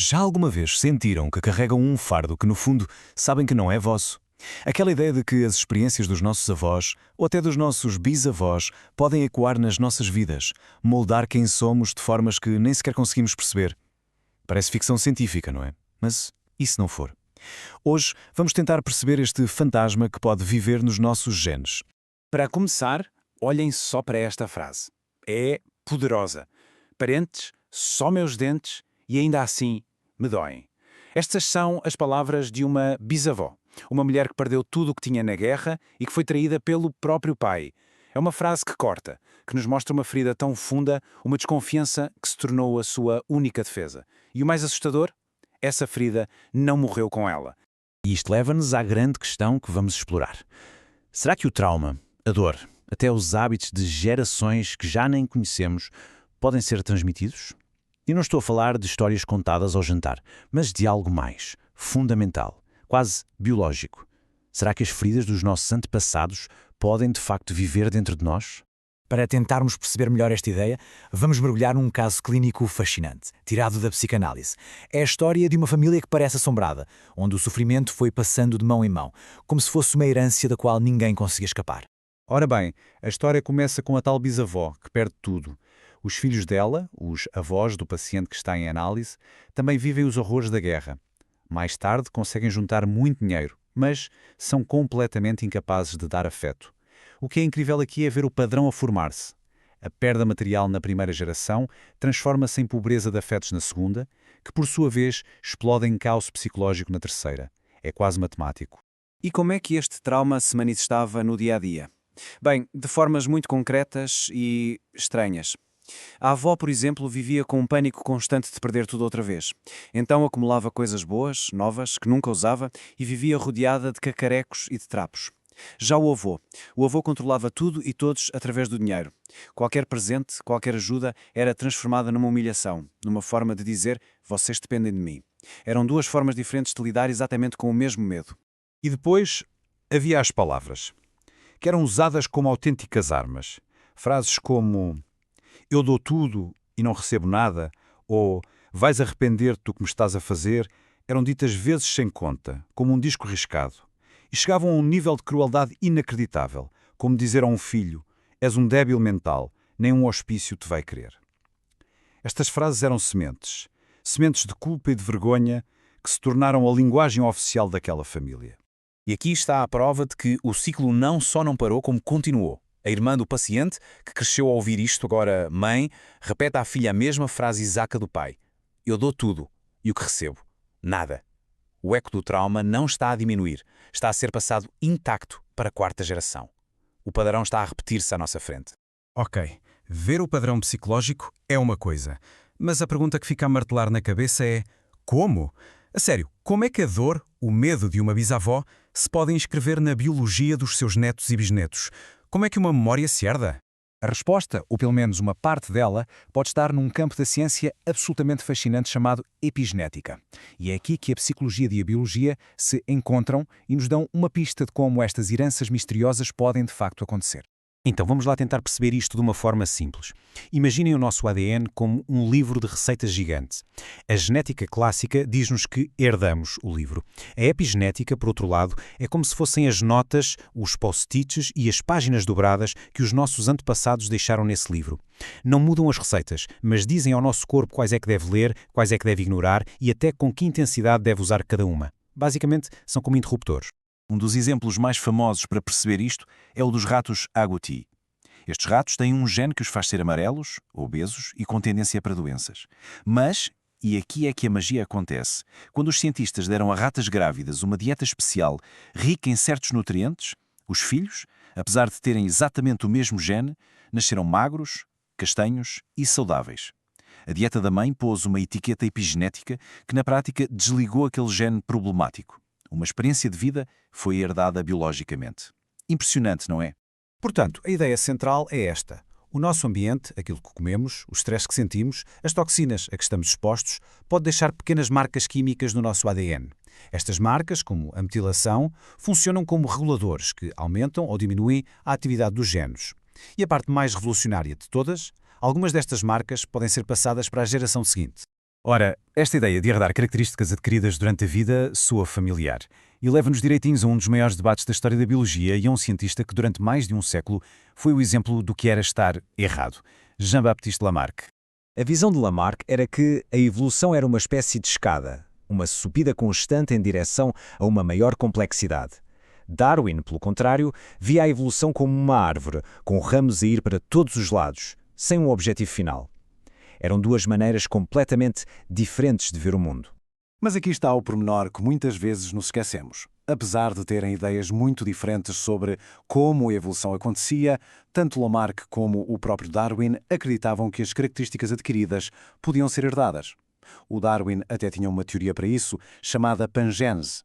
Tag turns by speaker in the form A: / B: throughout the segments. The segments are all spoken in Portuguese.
A: Já alguma vez sentiram que carregam um fardo que, no fundo, sabem que não é vosso? Aquela ideia de que as experiências dos nossos avós, ou até dos nossos bisavós, podem ecoar nas nossas vidas, moldar quem somos de formas que nem sequer conseguimos perceber. Parece ficção científica, não é? Mas e se não for? Hoje vamos tentar perceber este fantasma que pode viver nos nossos genes.
B: Para começar, olhem só para esta frase. É poderosa. Parentes, só meus dentes e ainda assim me doem. Estas são as palavras de uma bisavó. Uma mulher que perdeu tudo o que tinha na guerra e que foi traída pelo próprio pai. É uma frase que corta, que nos mostra uma ferida tão funda, uma desconfiança que se tornou a sua única defesa. E o mais assustador? Essa ferida não morreu com ela.
C: E isto leva-nos à grande questão que vamos explorar. Será que o trauma, a dor, até os hábitos de gerações que já nem conhecemos podem ser transmitidos? E não estou a falar de histórias contadas ao jantar, mas de algo mais, fundamental, quase biológico. Será que as feridas dos nossos antepassados podem de facto viver dentro de nós?
D: Para tentarmos perceber melhor esta ideia, vamos mergulhar num caso clínico fascinante, tirado da psicanálise. É a história de uma família que parece assombrada, onde o sofrimento foi passando de mão em mão, como se fosse uma herência da qual ninguém conseguia escapar.
E: Ora bem, a história começa com a tal bisavó, que perde tudo. Os filhos dela, os avós do paciente que está em análise, também vivem os horrores da guerra. Mais tarde conseguem juntar muito dinheiro, mas são completamente incapazes de dar afeto. O que é incrível aqui é ver o padrão a formar-se. A perda material na primeira geração transforma-se em pobreza de afetos na segunda, que por sua vez explode em caos psicológico na terceira. É quase matemático.
B: E como é que este trauma se manifestava no dia-a-dia? Bem, de formas muito concretas e estranhas. A avó, por exemplo, vivia com um pânico constante de perder tudo outra vez. Então acumulava coisas boas, novas, que nunca usava e vivia rodeada de cacarecos e de trapos. Já o avô controlava tudo e todos através do dinheiro. Qualquer presente, qualquer ajuda era transformada numa humilhação, numa forma de dizer vocês dependem de mim. Eram duas formas diferentes de lidar exatamente com o mesmo medo.
E: E depois havia as palavras, que eram usadas como autênticas armas. Frases como eu dou tudo e não recebo nada, ou vais arrepender-te do que me estás a fazer, eram ditas vezes sem conta, como um disco riscado. E chegavam a um nível de crueldade inacreditável, como dizer a um filho, és um débil mental, nem um hospício te vai querer. Estas frases eram sementes de culpa e de vergonha que se tornaram a linguagem oficial daquela família.
C: E aqui está a prova de que o ciclo não só não parou, como continuou. A irmã do paciente, que cresceu a ouvir isto, agora mãe, repete à filha a mesma frase exata do pai. Eu dou tudo. E o que recebo? Nada. O eco do trauma não está a diminuir. Está a ser passado intacto para a quarta geração. O padrão está a repetir-se à nossa frente.
A: Ok, ver o padrão psicológico é uma coisa, mas a pergunta que fica a martelar na cabeça é como? A sério, como é que a dor, o medo de uma bisavó, se podem inscrever na biologia dos seus netos e bisnetos? Como é que uma memória se herda?
D: A resposta, ou pelo menos uma parte dela, pode estar num campo da ciência absolutamente fascinante chamado epigenética. E é aqui que a psicologia e a biologia se encontram e nos dão uma pista de como estas heranças misteriosas podem de facto acontecer.
C: Então vamos lá tentar perceber isto de uma forma simples. Imaginem o nosso ADN como um livro de receitas gigante. A genética clássica diz-nos que herdamos o livro. A epigenética, por outro lado, é como se fossem as notas, os post-its e as páginas dobradas que os nossos antepassados deixaram nesse livro. Não mudam as receitas, mas dizem ao nosso corpo quais é que deve ler, quais é que deve ignorar e até com que intensidade deve usar cada uma. Basicamente, são como interruptores.
F: Um dos exemplos mais famosos para perceber isto é o dos ratos agouti. Estes ratos têm um gene que os faz ser amarelos, obesos e com tendência para doenças. Mas, e aqui é que a magia acontece, quando os cientistas deram a ratas grávidas uma dieta especial rica em certos nutrientes, os filhos, apesar de terem exatamente o mesmo gene, nasceram magros, castanhos e saudáveis. A dieta da mãe pôs uma etiqueta epigenética que na prática desligou aquele gene problemático. Uma experiência de vida foi herdada biologicamente. Impressionante, não é?
D: Portanto, a ideia central é esta. O nosso ambiente, aquilo que comemos, o stress que sentimos, as toxinas a que estamos expostos, pode deixar pequenas marcas químicas no nosso ADN. Estas marcas, como a metilação, funcionam como reguladores que aumentam ou diminuem a atividade dos genes. E a parte mais revolucionária de todas, algumas destas marcas podem ser passadas para a geração seguinte. Ora, esta ideia de herdar características adquiridas durante a vida soa familiar e leva-nos direitinhos a um dos maiores debates da história da biologia e a um cientista que durante mais de um século foi o exemplo do que era estar errado, Jean-Baptiste Lamarck.
A: A visão de Lamarck era que a evolução era uma espécie de escada, uma subida constante em direção a uma maior complexidade. Darwin, pelo contrário, via a evolução como uma árvore, com ramos a ir para todos os lados, sem um objetivo final. Eram duas maneiras completamente diferentes de ver o mundo.
B: Mas aqui está o pormenor que muitas vezes nos esquecemos. Apesar de terem ideias muito diferentes sobre como a evolução acontecia, tanto Lamarck como o próprio Darwin acreditavam que as características adquiridas podiam ser herdadas. O Darwin até tinha uma teoria para isso, chamada pangênese.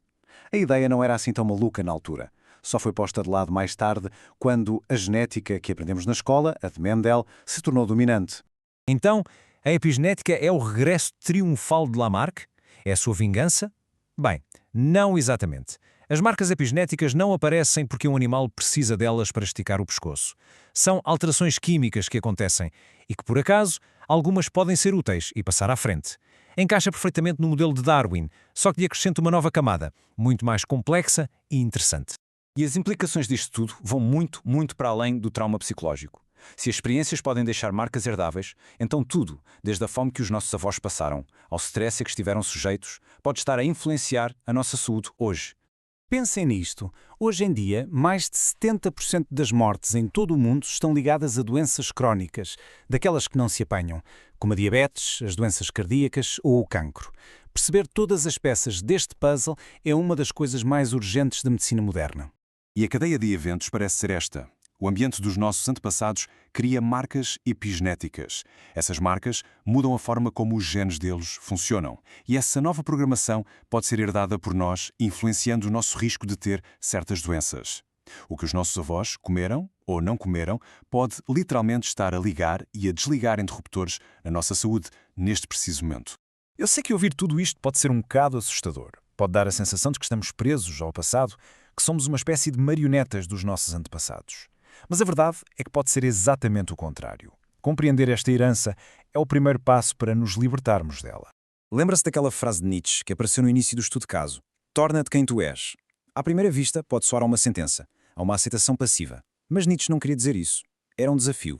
B: A ideia não era assim tão maluca na altura. Só foi posta de lado mais tarde, quando a genética que aprendemos na escola, a de Mendel, se tornou dominante.
G: Então, a epigenética é o regresso triunfal de Lamarck? É a sua vingança? Bem, não exatamente. As marcas epigenéticas não aparecem porque um animal precisa delas para esticar o pescoço. São alterações químicas que acontecem e que, por acaso, algumas podem ser úteis e passar à frente. Encaixa perfeitamente no modelo de Darwin, só que lhe acrescenta uma nova camada, muito mais complexa e interessante.
D: E as implicações disto tudo vão muito, muito para além do trauma psicológico. Se as experiências podem deixar marcas herdáveis, então tudo, desde a fome que os nossos avós passaram, ao stress a que estiveram sujeitos, pode estar a influenciar a nossa saúde hoje. Pensem nisto. Hoje em dia, mais de 70% das mortes em todo o mundo estão ligadas a doenças crónicas, daquelas que não se apanham, como a diabetes, as doenças cardíacas ou o cancro. Perceber todas as peças deste puzzle é uma das coisas mais urgentes da medicina moderna.
E: E a cadeia de eventos parece ser esta. O ambiente dos nossos antepassados cria marcas epigenéticas. Essas marcas mudam a forma como os genes deles funcionam. E essa nova programação pode ser herdada por nós, influenciando o nosso risco de ter certas doenças. O que os nossos avós comeram ou não comeram pode literalmente estar a ligar e a desligar interruptores na nossa saúde neste preciso momento.
C: Eu sei que ouvir tudo isto pode ser um bocado assustador. Pode dar a sensação de que estamos presos ao passado, que somos uma espécie de marionetas dos nossos antepassados. Mas a verdade é que pode ser exatamente o contrário. Compreender esta herança é o primeiro passo para nos libertarmos dela.
B: Lembra-se daquela frase de Nietzsche que apareceu no início do estudo caso? Torna-te quem tu és. À primeira vista, pode soar a uma sentença, a uma aceitação passiva. Mas Nietzsche não queria dizer isso. Era um desafio.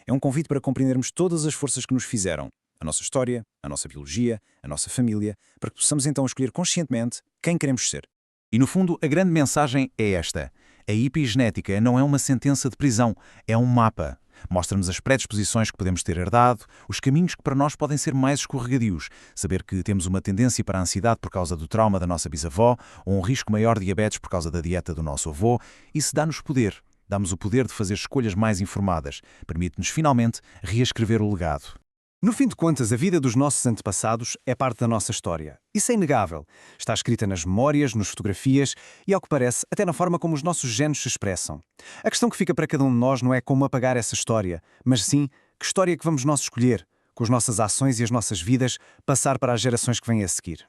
B: É um convite para compreendermos todas as forças que nos fizeram, a nossa história, a nossa biologia, a nossa família, para que possamos então escolher conscientemente quem queremos ser.
D: E no fundo, a grande mensagem é esta. A epigenética não é uma sentença de prisão, é um mapa. Mostra-nos as predisposições que podemos ter herdado, os caminhos que para nós podem ser mais escorregadios, saber que temos uma tendência para a ansiedade por causa do trauma da nossa bisavó, ou um risco maior de diabetes por causa da dieta do nosso avô. Isso dá-nos poder. Dá-nos o poder de fazer escolhas mais informadas. Permite-nos finalmente reescrever o legado.
B: No fim de contas, a vida dos nossos antepassados é parte da nossa história. Isso é inegável. Está escrita nas memórias, nas fotografias e, ao que parece, até na forma como os nossos genes se expressam. A questão que fica para cada um de nós não é como apagar essa história, mas sim que história que vamos nós escolher, com as nossas ações e as nossas vidas, passar para as gerações que vêm a seguir.